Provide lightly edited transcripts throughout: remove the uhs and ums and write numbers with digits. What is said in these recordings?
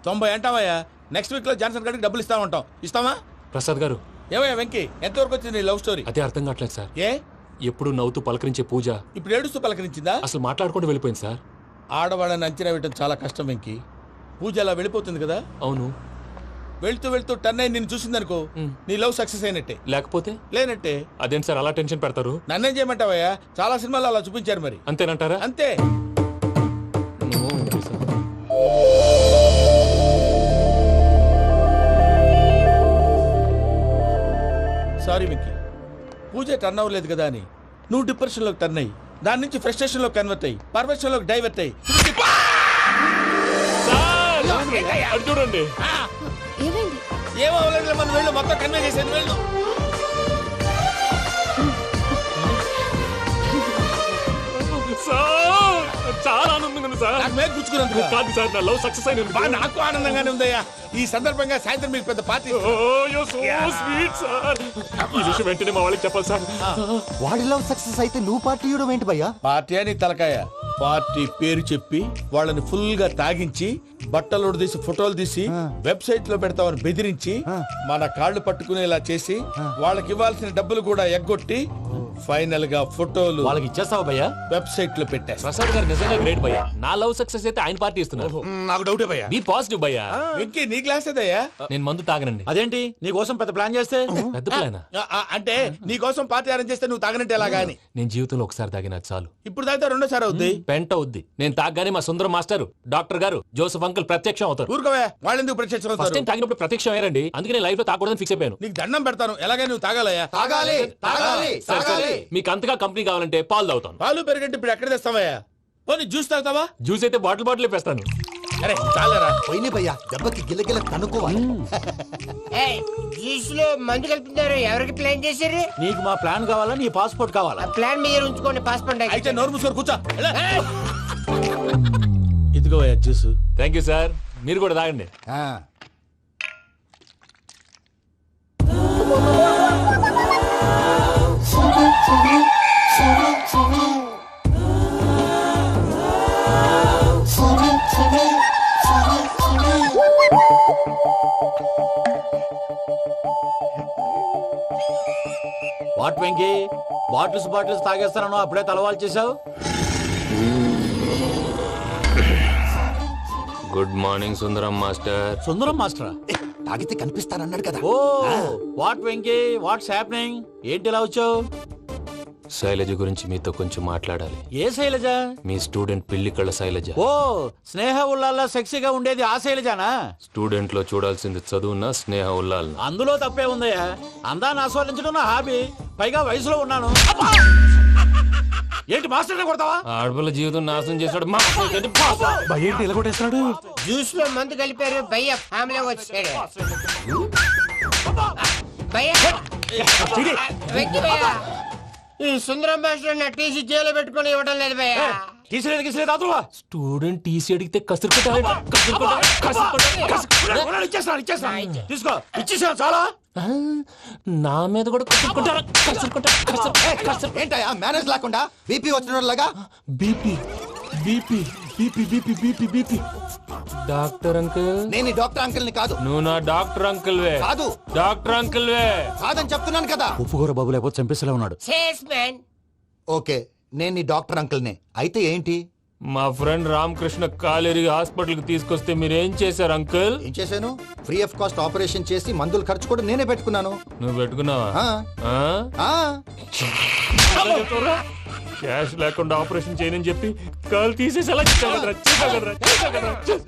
90 అంటావయ్యా. Next week లో Johnson గారికి డబ్బులు ఇస్తామంటాం. ఇస్తావా? ప్రసాద్ గారు, ఏమయ్యా వెంకీ, ఎంతవరకు వచ్చింది నీ లవ్ స్టోరీ? అదే అర్థం కావట్లేదు సార్. ఏ ఎప్పుడు నవ్వుతూ పలకరించే పూజ ఇప్పుడు ఏడుస్తూ పలకరించిందా? అసలు మాట్లాడుకుంటూ వెళ్ళిపోయింది సార్. ఆడవాళ్ళని అంచనా వేయటం చాలా కష్టం వెంకీ. పూజ అలా వెళ్ళిపోతుంది కదా. అవును. వెళ్తూ వెళ్తూ టర్న్ అయి నిన్ను చూసిందనుకో, నీ లవ్ సక్సెస్ అయినట్టే. లేకపోతే లేనట్టే. అదేంటి సార్ అలా టెన్షన్ పెడతారు? నన్నేం చేయమంటావయ్యా, చాలా సినిమాలు అలా చూపించారు మరి. అంతేనంటారా? అంతే. సారీ వెంకీ, పూజ టర్న్ అవ్వలేదు కదా అని నువ్వు డిప్రెషన్ లోకి టర్న్ అయ్యి, దాని నుంచి ఫ్రస్ట్రేషన్ లో కన్వర్ట్ అయ్యి, పర్వర్షన్ లోకి డైవర్ట్ అయ్యి. చూడండి, ఏమో అవ్వలేదు, మనం వెళ్ళు, మొత్తం కన్వే చేసేది వెళ్ళు. చాలా ఆనందంగా ఉంది సార్. నాకు మీద గుచ్చుకున్నందుకు కాదు సార్, నా లవ్ సక్సెస్ అయినందుకు. నాకు ఆనందంగానే ఉందయ్యా. ఈ సందర్భంగా సాయంత్రం మీకు పెద్ద పార్టీ. Sweet sir. ఈ విషయం వెంటనే మా వాళ్ళకి చెప్పాలి సార్. వాడి లవ్ సక్సెస్ అయితే నువ్వు పార్టీ ఇవ్వడం ఏంటి భయ్యా? పార్టీ అని తలకాయ. పార్టీ పేరు చెప్పి వాళ్ళని ఫుల్ గా తాగించి, బట్టలు తీసి ఫోటోలు తీసి వెబ్సైట్ లో పెడతామని బెదిరించి, మన కాళ్ళు పట్టుకునేలా చేసి, వాళ్ళకి ఇవ్వాల్సిన డబ్బులు కూడా ఎగ్గొట్టి, ఫైనల్ గా ఫోటోలు వాళ్ళకి ఇచ్చేస్తావా భయ్యా? వెబ్సైట్ లో పెట్టేస్తా. ప్రసాద్ గారు నిజంగా గ్రేట్ భయ్యా. నా లవ్ సక్సెస్ అయితే ఆయన పార్టీ ఇస్తున్నారు. నాకు డౌటే భయ్యా. బీ పాజిటివ్ భయ్యా. వెంకీ, నీ గ్లాస్ ఏదయ్యా? నేను మందు తాగనండి. అదేంటి నీ కోసం పెద్ద ప్లాన్ చేస్తే? పెద్ద ప్లాన్ అంటే నీ కోసం పార్టీ అరేంజ్ చేస్తే నువ్వు తాగనంటే ఎలాగా అని. నేను జీవితంలో ఒకసారి తాగినా చాలు. ఇప్పుడు తాగితే రెండోసారి అవుద్ది. పెంట అవుద్ది. నేను తాగగానే మా సుందరం మాస్టర్, డాక్టర్ గారు, జోసఫ్ అంకుల్ ప్రత్యక్షం అవుతారు. ఊరుకోవే, వాళ్ళు ఎందుకు ఫస్ట్ ప్రత్యక్షం? టైం తాగినప్పుడు ప్రత్యక్షం అయ్యారండి. అందుకే లైఫ్ లో తాగకూడదని ఫిక్స్ అయిపోయాను. నీకు దండం పెడతాను, ఎలాగే నువ్వు తాగాలయ్యా. తాగాలి తాగాలి సరే, సరే. తాగాలి. మీకు అంతగా కంపెనీ కావాలంటే పాలు తాగుతాను. పాలు పెరిగంటే ఇప్పుడు ఎక్కడ తెస్తావయ్యా? పోనీ జ్యూస్ తాగుతావా? జ్యూస్ అయితే బాటిల్ వేస్తాను. అరే చాలరా. పోయినే భయ్యా, దెబ్బకి గిల్లగిల్ల కనుక్కోవాలి. జ్యూస్ లో మందు కలుపుతున్నారు. ఎవరికి ప్లాన్ చేశారు? నీకు మా ప్లాన్ కావాలా, నీ పాస్పోర్ట్ కావాలా? ఆ ప్లాన్ మీద ఉంచుకోండి, పాస్పోర్ట్ అయితే నోరు మూసుకొని కూర్చో. ఎలా? ఇదిగోవయ్యా జ్యూస్. Thank you sir. మీరు కూడా తాగండి. ఆ, వాట్ వెంకీ, బాటిల్స్ తాగేస్తానో అప్పుడే తలవాలు చేసావు. Good morning Sundaram master. Sundaram మాస్టరా? తాగితే కనిపిస్తానన్నాడు కదా. Oh what Venky, what's happening? ఏంటి ఇలా వచ్చావు? శైలజ గురించి మీతో కొంచెం మాట్లాడాలి. ఏ శైలజ? మీ స్టూడెంట్ పిల్లి కళ్ళ శైలజ. ఓ స్నేహ ఉల్లాల్లో సెక్సీగా ఉండేది ఆ శైలజానా? స్టూడెంట్ లో చూడాల్సింది చదువున స్నేహ ఉల్లాల్. అందులో తప్పే ఉందయ్యా. అందాన్ని ఆస్వాదించడం నా హాబీ. పైగా వయసులో ఉన్నాను. ఏంటి మాస్టర్ కొడతావా? ఆడపిల్ల జీవితం నాశనం చేశాడు. జ్యూస్ లో మందు కలిపారు. భయ్య ఫ్యామిలీ వచ్చాడు. భయ్య, వెక్కి భయ్య, ఈ సుందరం మాస్టర్ నా టీసీ జైలు పెట్టుకొని ఇవ్వడం లేదు భయ్య. తీసిలేదు స్టూడెంట్ టీసీ అడిగితే తీసుకో, ఇచ్చేసాను చాలా. నా మీద కూడా ఏంటయ్యా మేనేజ్ లేకుండా బీపీ వచ్చినలాగా? BP BP BP BP BP BP. Doctor uncle, నేను ఈ డాక్టర్ అంకుల్ ని కాదు. నువ్వు నా డాక్టర్ అంకుల్ వే. కాదు. డాక్టర్ అంకుల్ వే. కాదని చెప్తున్నాను కదా. ఉప్పుకూర బాబు లేకపోతే చంపేసేలా ఉన్నాడు. సేల్స్మెన్. ఓకే, నేను ఈ డాక్టర్ అంకుల్ నే. అయితే ఏంటి? మా ఫ్రెండ్ రామకృష్ణ కాలేరికి హాస్పిటల్ కి తీసుకొస్తే మీరేం చేశారు అంకుల్? ఏం చేశాను? ఫ్రీ ఆఫ్ కాస్ట్ ఆపరేషన్ చేసి మందుల ఖర్చు కూడా నేనే పెట్టుకున్నాను. నువ్వు పెట్టుకున్నావా? ఆ, ఆ? ఆ, క్యాష్ లేకుండా ఆపరేషన్ చేయనని చెప్పి కాల్ తీసేసి ఎలా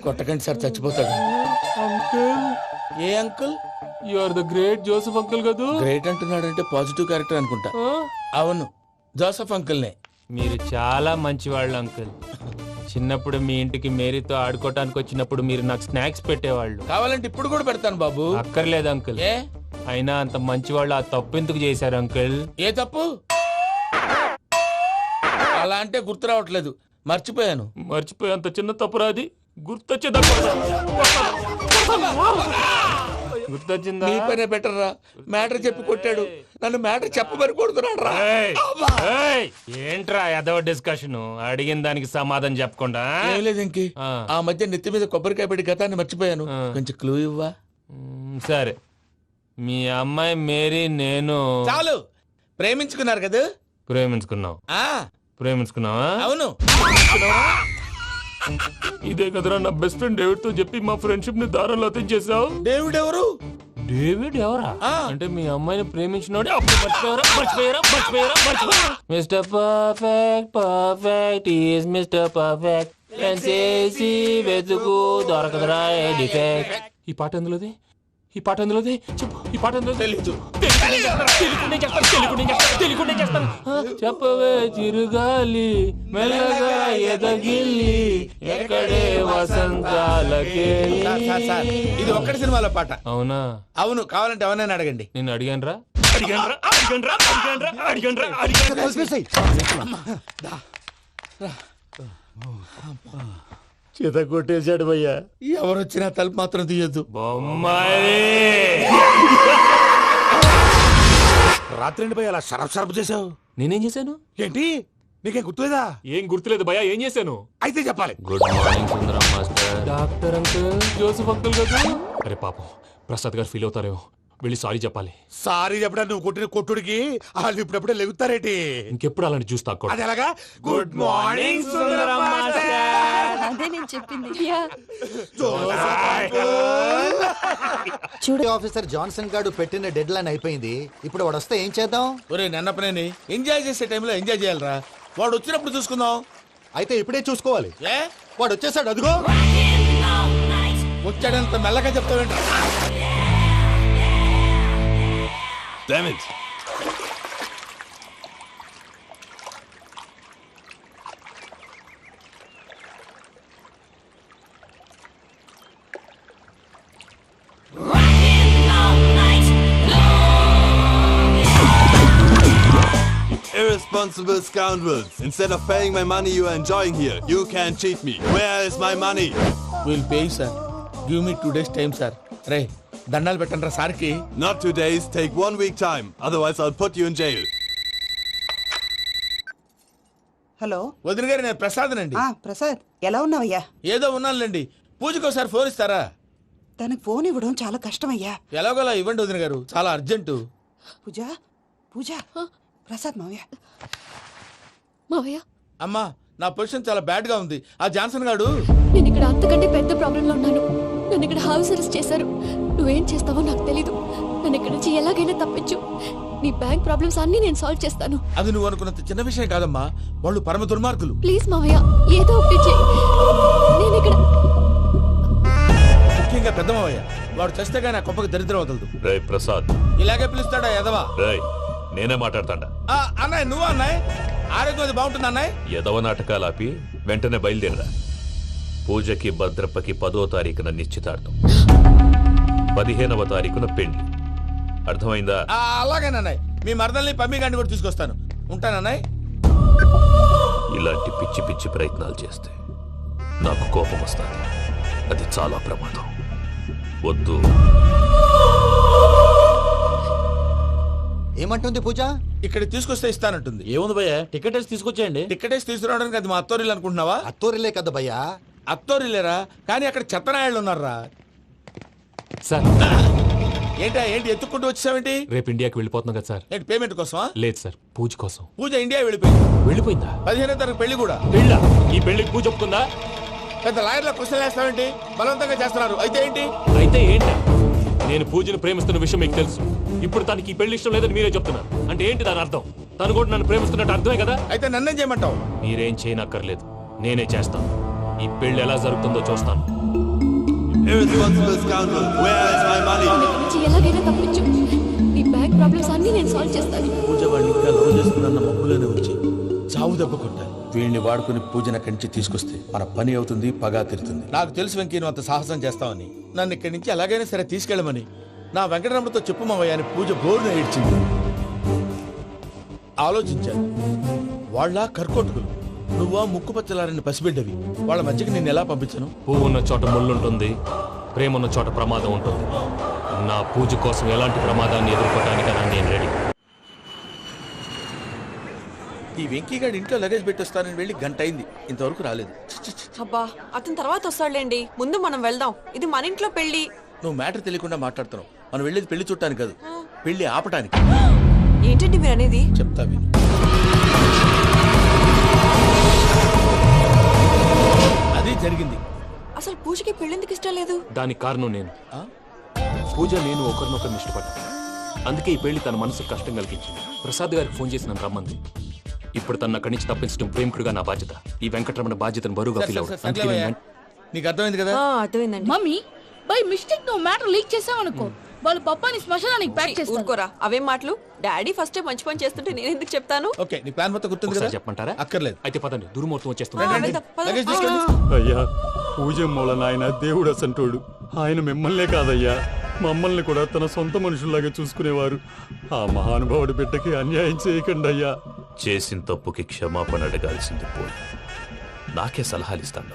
కొట్టకండి సార్, చచ్చిపోతాడు. అంకుల్, ఏ uncle? You are the great Joseph uncle కదూ? గ్రేట్ అంటున్నాడంటే పాజిటివ్ క్యారెక్టర్ అనుకుంటా. అవును, జోసఫ్ అంకుల్నే. మీరు చాలా మంచివాళ్ళు అంకుల్. చిన్నప్పుడు మీ ఇంటికి మేరీతో ఆడుకోవటానికి వచ్చినప్పుడు మీరు నాకు స్నాక్స్ పెట్టేవాళ్ళు. కావాలంటే ఇప్పుడు కూడా పెడతాను బాబు. అక్కర్లేదు అంకుల్. ఏ అయినా అంత మంచివాళ్ళు ఆ తప్పు ఎందుకు చేశారు అంకుల్? ఏ తప్పు? అలా అంటే గుర్తు రావట్లేదు, మర్చిపోయాను. మర్చిపోయేంత చిన్న తప్పురాది గుర్తొచ్చేదా? గుర్తొచ్చిందా? నీ పనే బెటర్ రా. మ్యాటర్ చెప్పి కొట్టాడు, నన్ను మ్యాటర్ చెప్పమని కొడుతున్నాడు రా. ఏయ్, ఏయ్, ఏంట్రా ఎదవ డిస్కషన్? అడిగిన దానికి సమాధానం చెప్పకుండా ఏం లేదు ఇంకి. ఆ. ఆ మధ్య నెత్తి మీద కొబ్బరికాయ పెట్టి గతాన్ని మర్చిపోయాను. ఆ. కొంచెం క్లూ ఇవ్వా? సరే, మీ అమ్మాయి మేరీ నేను చాలు, ప్రేమించుకున్నారు కదా. ప్రేమించుకున్నావు. ఆ ప్రేమించుకున్నావా? అవును. ఇదే కదరా నా బెస్ట్ ఫ్రెండ్ డేవిడ్ తో చెప్పి మా ఫ్రెండ్షిప్ ని దారంలో తెచ్చేసావు. డేవిడ్ ఎవరు? డేవిడ్ ఎవరా? ఆ. అంటే మీ అమ్మాయిని ప్రేమించినోడే అప్పుడు మర్చిపోయారా? Mister perfect perfect is mister perfect చేసి వెతుకు దొరకదురా డిఫెక్ట్. ఈ పాట ఎందులోది? చెప్పు, ఈ పాట ఎందులో? తెలీదు. చెప్పవే చిరుగాలి మెల్లగా ఎదగిల్లి ఎక్కడే వసంతాలకే. సార్, ఇది ఒక్కటి సినిమాలో పాట. అవునా? అవును, కావాలంటే ఎవరైనా అడగండి. నేను అడిగాను. చేత కొట్టేశాడు భయ్యా. ఎవరు వచ్చినా తలుపు మాత్రం తీయొద్దు. బొమ్మాయి రాత్రి భయ్య అలా షరఫ్ చేసావు. నేనేం చేశాను? ఏంటి నీకేం గుర్తులేదా? ఏం గుర్తులేదు భయ్యా. ఏం చేశాను? అయితే చెప్పాలి. Good morning Sundaram master. Doctor uncle, Joseph uncle కదా. అరే పాపం, ప్రసాద్ గారు ఫీల్ అవుతారేమో. వెళ్ళి సారీ చెప్పాలి. సారీ చెప్పడా నువ్వు కొట్టిన కొట్టుడికి వాళ్ళు ఇప్పుడప్పుడే లెగుతారేటి? ఇంకెప్పుడు అలాంటి జ్యూస్ తాక్కూడదు. అది ఎలాగా? Good morning Sundaram master. అదే నేను చెప్పింది. చూడు ఆఫీసర్ జాన్సన్ గారు పెట్టిన డెడ్ లైన్ అయిపోయింది. ఇప్పుడు వాడు వస్తే ఏం చేద్దాం? ఒరే నన్నపనేని, ఎంజాయ్ చేసే టైంలో ఎంజాయ్ చేయాలరా. వాడు వచ్చినప్పుడు చూసుకుందాం. అయితే ఇప్పుడే చూసుకోవాలి. ఏ వాడు వచ్చేసాడు, అదిగో. వచ్చాడంత మెల్లగా చెప్తావేంట? Damn it! Irresponsible scoundrels! Instead of paying my money you are enjoying here, you can cheat me. Where is my money? Will pay sir. Give me 2 days time sir. రే దండాలు పెట్టండి రా సార్కి. Not 2 days, take 1 week time. Otherwise I'll put you in jail. Hello. వదిన గారు, నేను ప్రసాదనండి. ప్రసాద్, ఎలా ఉన్నావయ్యా? ఏదో ఉన్నానులేండి. పూజకి ఒకసారి ఫోన్ ఇస్తారా? తనకు ఫోన్ ఇవ్వడం చాలా కష్టమయ్యా. ఎలాగోలా ఇవ్వండి వదిన గారు, చాలా అర్జెంటు. పూజ ప్రసాద్ మావయ్య, అమ్మా, నా పొజిషన్ చాలా బ్యాడ్ గా ఉంది. ఆ జాన్సన్ గాడు నేను ఇక్కడ అంతకంటే పెద్ద ప్రాబ్లంలో ఉన్నాను. నన్ను ఇక్కడ హౌస్ అరెస్ట్ చేశారు. నువ్వేం చేస్తావో నాకు తెలీదు. నన్ను ఇక్కడ నుంచి ఎలాగైనా తప్పించు. నీ బ్యాంక్ ప్రాబ్లమ్స్ అన్ని నేను సాల్వ్ చేస్తాను. అది నువ్వు అనుకున్నంత చిన్న విషయం కాదమ్మా. వాళ్ళు పరమ దుర్మార్గులు. ప్లీజ్ మావయ్య, ఏదో ఒకటి చెయ్యి. నేను ఇక్కడ ముఖ్యంగా పెద్దమయ్య, వాడు చేస్తే గానీ ఆ కొంపకి దరిద్రం వదలదు. రే ప్రసాద్, ఇలాగే పిలుస్తాడా ఎదవా? రేయ్ నేనే మాట్లాడతాడా. అన్నయ్య, నువ్వు అన్నయ్య, ఆరోగ్యం అది బాగుంటుంది అన్నయ్య. ఎదవ నాటకాలు ఆపి వెంటనే బయలుదేరరా. పూజకి భద్రప్పకి 10వ తారీఖున నిశ్చితార్థం, 15వ తారీఖున పెళ్లి. అర్థమైందా? అలాగేనన్నయ్య. మీ మరదల్ని పమ్మి గండి కూడా తీసుకొస్తాను. ఉంటానన్నయ్య. ఇలాంటి పిచ్చి పిచ్చి ప్రయత్నాలు చేస్తే నాకు కోపం వస్తుంది. అది చాలా ప్రమాదం. వద్దు. ఏమంటుంది పూజ? ఇక్కడ తీసుకొస్తే ఇస్తానంటుంది. ఏముంది భయ్య, టికెట్ వేసి తీసుకొచ్చేయండి. టికెటేసి తీసుకురావడానికి అది మా అత్తోరిల్లు అనుకుంటున్నావా? అత్తూరిలే కదా భయ్యా. అత్తోరిల్లేరా, కానీ అక్కడ చెత్తనాయాళ్ళు ఉన్నారా. సార్, ఏంటి ఎత్తుక్కుంటూ వచ్చావేంటి? రేపు ఇండియాకి వెళ్ళిపోతున్నాం కదా సార్. ఏంటి పేమెంట్ కోసమా? లేదు సార్, పూజ కోసం. పూజ ఇండియా వెళ్ళిపోయింది. వెళ్ళిపోయిందా? 15వ తారీఖు పెళ్లి కూడా. పెళ్ళా? ఈ పెళ్లికి పూజ ఒప్పుకుందా? పెద్ద లాయర్ల క్వశ్చన్ వేస్తావేంటి? బలవంతంగా చేస్తున్నారు. అయితే ఏంటి? అయితే ఏంటా? నేను పూజను ప్రేమిస్తున్న విషయం మీకు తెలుసు. ఇప్పుడు తనకి ఈ పెళ్లి ఇష్టం లేదని మీరే చెప్తున్నారు. అంటే ఏంటి దాని అర్థం? తను కూడా నన్ను ప్రేమిస్తున్నట్టు అర్థమే కదా. అయితే నన్నేం చేయమంటావు? మీరేం చేయనక్కర్లేదు, నేనే చేస్తాను. ఈ పెళ్లి ఎలా జరుగుతుందో చూస్తాను. Irresponsible scoundrel, where is my money? ఇక్కడ నుంచి ఎలాగైనా తప్పించు. నీ బ్యాంక్ ప్రాబ్లమ్స్ అన్ని నేను సాల్వ్ చేస్తాను. పూజ వాడిని ఇంకా లవ్ చేస్తుందన్న మబ్బులోనే ఉంచి చావు దెబ్బ కొట్టాలి. వీడిని వాడుకుని పూజన కంచి తీసుకొస్తే మన పని అవుతుంది, పగా తీరుతుంది. నాకు తెలుసు వెంకీ నువ్వు అంత సాహసం చేస్తావని. నన్ను ఇక్కడి నుంచి ఎలాగైనా సరే తీసుకెళ్ళమని నా వెంకటరమణతో చెప్పు మావయ్య అని పూజ బోరున ఏడ్చింది. ఆలోచించాను. వాళ్ళ కర్కోటకులు, నువ్వా ముక్కుపచ్చలారని పసిబిడ్డవి. వాళ్ళ మధ్యకి నేను ఎలా పంపించను? పువ్వు ఉన్న చోట ముళ్ళుంటుంది, ప్రేమ ఉన్న చోట ప్రమాదం ఉంటుంది. నా పూజ కోసం ఎలాంటి ప్రమాదాన్ని ఎదుర్కోవడానికైనా నేను రెడీ. ఈ వెంకీగాడి ఇంట్లో లగేజ్ పెట్టొస్తానని వెళ్ళి గంట అయింది, ఇంతవరకు రాలేదు. ఛ్ ఛ్ ఛ్. అబ్బా అతని తర్వాత వస్తాడులేండి, ముందు మనం వెళ్దాం. ఇది మన ఇంట్లో పెళ్లి. నువ్వు మ్యాటర్ తెలియకుండా మాట్లాడుతున్నావు. మనం వెళ్ళేది పెళ్లి చుట్టానికి కాదు, పెళ్లి ఆపటానికి. ఏంటండి మీరు అనేది? చెప్తా విను. అది జరిగింది. అసలు పూజకి పెళ్ళెందుకు ఇష్టం లేదు? దానికి కారణం నేను. పూజ నేను ఒకరినొకరిని ఇష్టపడ్డా. అందుకే ఈ పెళ్లి తన మనసుకు కష్టం కలిగించింది. ప్రసాద్ గారికి ఫోన్ చేసి నన్ను రమ్మంది. ఇప్పుడు తన అక్కడి నుంచి తప్పించడం ప్రేమికుడిగా నా బాధ్యత. ఈ వెంకటరమణ బాధ్యతను బరువుగా సరే, ఫీల్ సరే, అవ్వదు. సరే, సర్లేవయ్యా. నీకు అర్థమైంది కదా? అర్థమైందండి. మమ్మీ బై మిస్టేక్ నువ్వు మ్యాటర్ లీక్ చేసావనుకో, వాళ్ళు పప్పాని శ్మశానానికి ప్యాక్ చేస్తారు. ఊరుకోరా, అవేం మాటలు. డాడీ ఫస్ట్ మంచి పని చేస్తుంటే నేను ఎందుకు చెప్తాను? ఓకే, నీ ప్లాన్ మొత్తం గుర్తుంది కదా? ఒకసారి చెప్పమంటారా? అక్కర్లేదు. అయితే పదండి, దుర్ముహూర్తం వచ్చేస్తుంది. రండి, వెళ్దాం, పద. లగేజ్ తీసుకెళ్ళి. అయ్యా పూజమ్మల నాయన దేవుడు అసంటోడు. ఆయన మిమ్మల్నే కాదయ్యా, మమ్మల్ని కూడా తన సొంత మనుషుల్లాగా చూసుకునేవారు. ఆ మహానుభావుడి బిడ్డకి అన్యాయం చేయకండి అయ్యా. చేసిన తప్పుకి క్షమాపణ అడగాల్సింది పోయి నాకే సలహాలు ఇస్తాను.